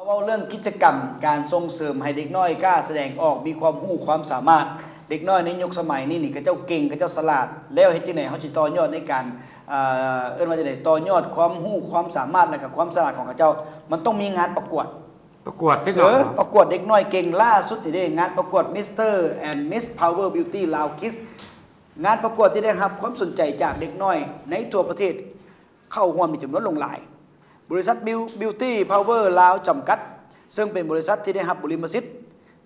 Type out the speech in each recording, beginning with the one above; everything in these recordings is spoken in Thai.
เว้าเรื่องกิจกรรมการส่งเสริมให้เด็กน้อยกล้าแสดงออกมีความรู้ความสามารถเด็กน้อยในยุคสมัยนี้นี่ก็เจ้าเก่งก็เจ้าฉลาดแล้วเฮ็ดจังได๋เฮาสิต่อยอดในการว่าจังได๋ต่อยอดความรู้ความสามารถและก็ความฉลาดของเขาเจ้ามันต้องมีงานประกวดที่ก่อนประกวดเด็กน้อยเก่งล่าสุดนี่เด้งานประกวด Mr. and Miss Power Beauty Lao Kids งานประกวดที่ได้รับความสนใจจากเด็กน้อยในทั่วประเทศเข้าร่วมมีจำนวนลงหลายบริษัท Beauty Power ลาวจำกัดซึ่งเป็นบริษัทที่ได้รับบริมสิทธิ์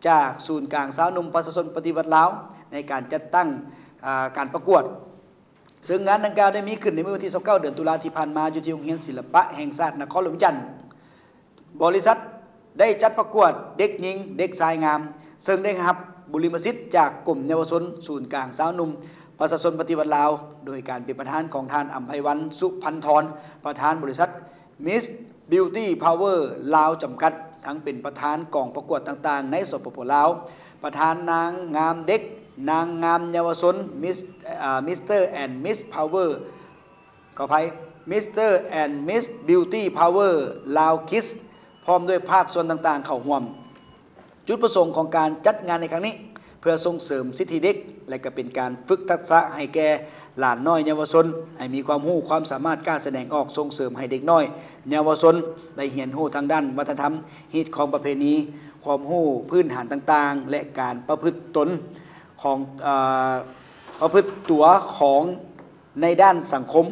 จากศูนย์กลางสาวหนุ่มประชาชนปฏิวัติลาวในการจัดตั้งการประกวดซึ่งงานดังกล่าวได้มีขึ้นในเมื่อวันที่29เดือนตุลาที่ผ่านมาอยู่ที่โรงเรียนศิลปะแห่งชาตินครหลวงจันทร์บริษัทได้จัดประกวดเด็กหญิงเด็กชายงามซึ่งได้รับบริมสิทธิ์จากกลุ่มเยาวชนศูนย์กลางสาวหนุ่มประชาชนปฏิวัติลาวโดยการเป็นประธานของท่านอัมไพวันสุพันธรประธานบริษัท Miss Beauty Power ลาวจำกัดทั้งเป็นประธานกองประกวดต่างๆในสปป.ลาวประธานนางงามเด็กนางงามเยาวชน Mr. and Miss Power ขออภัย Mr. and Miss Beauty Power ลาว Kids พร้อมด้วยภาคส่วนต่างๆเข้าร่วมจุดประสงค์ของการจัดงานในครั้งนี้เพื่อส่งเสริมสิทธิเด็กและก็เป็นการฝึกทักษะให้แก่หลานน้อยเยาวชนให้มีความรู้ความสามารถการแสดงออกส่งเสริมให้เด็กน้อยเยาวชนได้เรียนรู้ทางด้านวัฒนธรรมฮีตของประเพณีความรู้พื้นฐานต่างๆและการประพฤติตนของประพฤติตัวของในด้านสังคม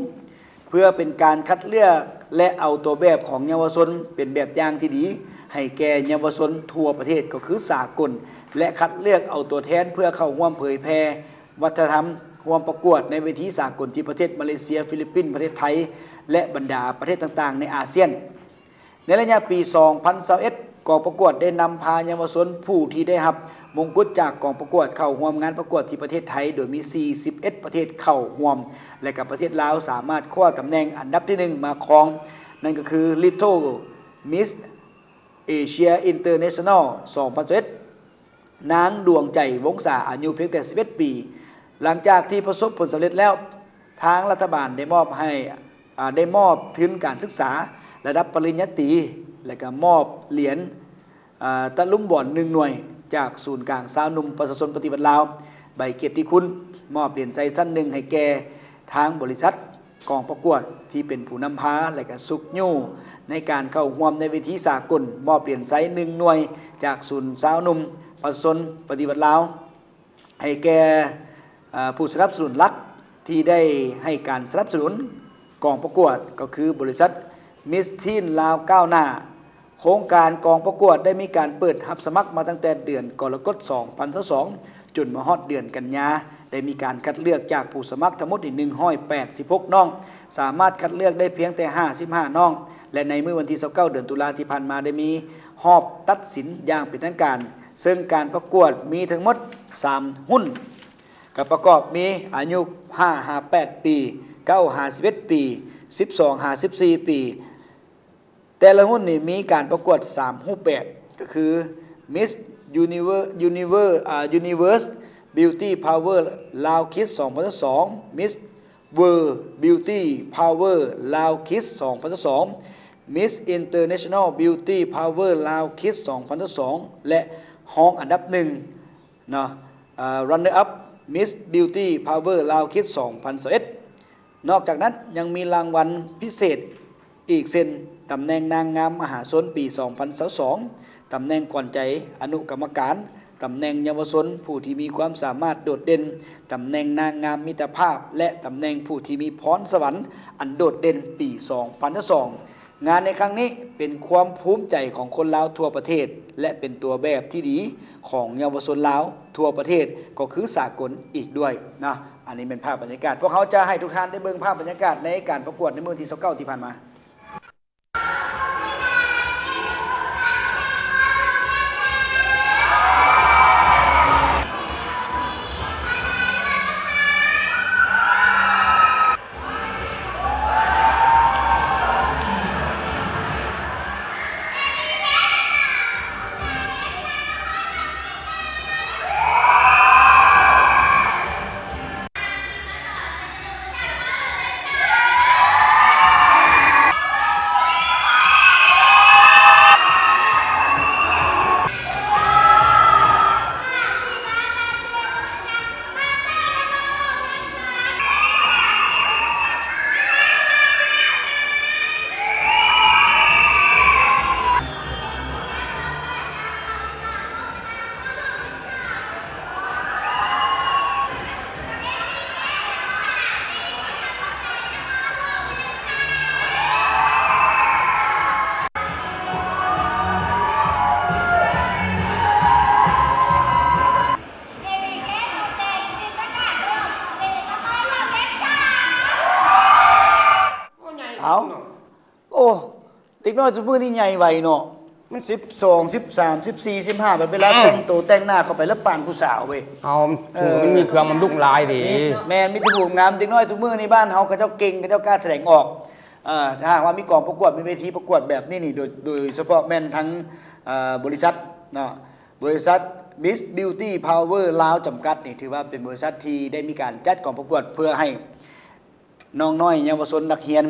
เพื่อเป็นการคัดเลือกและเอาตัวแบบของเยาวชนเป็นแบบอย่างที่ดีให้แก่เยาวชนทั่วประเทศก็คือสากลและคัดเลือกเอาตัวแทนเพื่อเข้าร่วมเผยแพร่วัฒนธรรมร่วมประกวดในเวทีสากลที่ประเทศมาเลเซียฟิลิปปินส์ประเทศไทยและบรรดาประเทศต่างๆในอาเซียนในระยะปี 2021 กองประกวดได้นำพาเยาวชนผู้ที่ได้รับมงกุฎจากกองประกวดเข้าร่วมงานประกวดที่ประเทศไทยโดยมี 41 ประเทศเข้าร่วมและกับประเทศลาวสามารถคว้าตำแหน่งอันดับที่1มาครองนั่นก็คือ Little Miss Asia International 2021 นางดวงใจวงศาอายุเพียงแต่11 ปีหลังจากที่ประสบผลสำเร็จแล้วทางรัฐบาลได้มอบทุนการศึกษาระดับปริญญาตรีและก็มอบเหรียญตะลุมบ่อน1หน่วยจากศูนย์กลางสาวหนุ่มประชาชนปฏิวัติลาวใบเกียรติคุณมอบเหรียญใจสั้นหนึ่งให้แก่ทางบริษัทกองประกวดที่เป็นผู้นำพาและก็สุกยู่ในการเข้าร่วมในเวทีสากลมอบเหรียญไซส์1หน่วยจากศูนย์สาวหนุ่มประชาชนปฏิวัติลาวให้แก่ผู้สนับสนุนหลักที่ได้ให้การสนับสนุนกองประกวดก็คือบริษัทมิสทีนลาวก้าวหน้าโครงการกองประกวดได้มีการเปิดรับสมัครมาตั้งแต่เดือนกรกฎาคม 2022 จนมาฮอดเดือนกันยาได้มีการคัดเลือกจากผู้สมัครทั้งหมด186น้องสามารถคัดเลือกได้เพียงแต่55น้องและในเมื่อวันที่29เดือนตุลาที่ผ่านมาได้มีรอบตัดสินอย่างเป็นทางการซึ่งการประกวดมีทั้งหมด3หุ้นกับประกอบมีอายุ5-8 ปี9-51 ปี12-54 ปีแต่ละหุ้นนี่มีการประกวด3รูปแบบก็คือ Miss Universe Beauty Power Lao Kids 2022 Miss World Beauty Power Lao Kids 2022 Miss International Beauty Power Lao Kids 2022และรองอันดับ1เนาะRunner Up Miss Beauty Power Lao Kids 2021นอกจากนั้นยังมีรางวัลพิเศษอีกเช่นตำแหน่งนางงามมหาชนปี 2022 ตำแหน่งขวัญใจอนุกรรมการตำแหน่งเยาวชนผู้ที่มีความสามารถโดดเด่นตำแหน่งนางงามมิตรภาพและตำแหน่งผู้ที่มีพรสวรรค์อันโดดเด่นปี 2022 งานในครั้งนี้เป็นความภูมิใจของคนลาวทั่วประเทศและเป็นตัวแบบที่ดีของเยาวชนลาวทั่วประเทศก็คือสากลอีกด้วยนะอันนี้เป็นภาพบรรยากาศพวกเขาจะให้ทุกท่านได้เบิ่งภาพบรรยากาศในการประกวดในเมื่อวันที่29ที่ผ่านมา เด็กน้อยทุกมื้อนี่ใหญ่ไวเนาะมัน12 13 14 15แบบเวลาแต่งตัวแต่งหน้าเข้าไปแล้วปานผู้สาวเว้ย เอาสูงมันมีเครื่องบำรุงลายดี แม่นมีแตผูกงามเด็กน้อยทุกมื้อนี่บ้านเฮาเขาเจ้าเก่งเขาเจ้ากล้าแสดงออกถ้าหากว่ามีกองประกวดมีเวทีประกวดแบบนี้นี่โดยเฉพาะแม่นทั้งบริษัทเนาะบริษัท Miss Beauty Power ลาวจำกัดนี่ถือว่าเป็นบริษัทที่ได้มีการจัดกองประกวดเพื่อให้น้องน้อยเยาวชนนักเรียน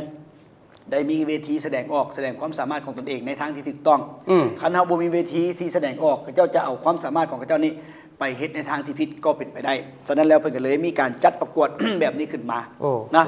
ได้มีเวทีแสดงออกแสดงความสามารถของตนเองในทางที่ถูกต้องคันเฮาบ่มีเวทีที่แสดงออกเขาเจ้าจะเอาความสามารถของเขาเจ้านี้ไปเฮ็ดในทางที่ผิดก็เป็นไปได้ฉะนั้นแล้วเพิ่นก็เลยมีการจัดประกวด แบบนี้ขึ้นมา โอ้ นะ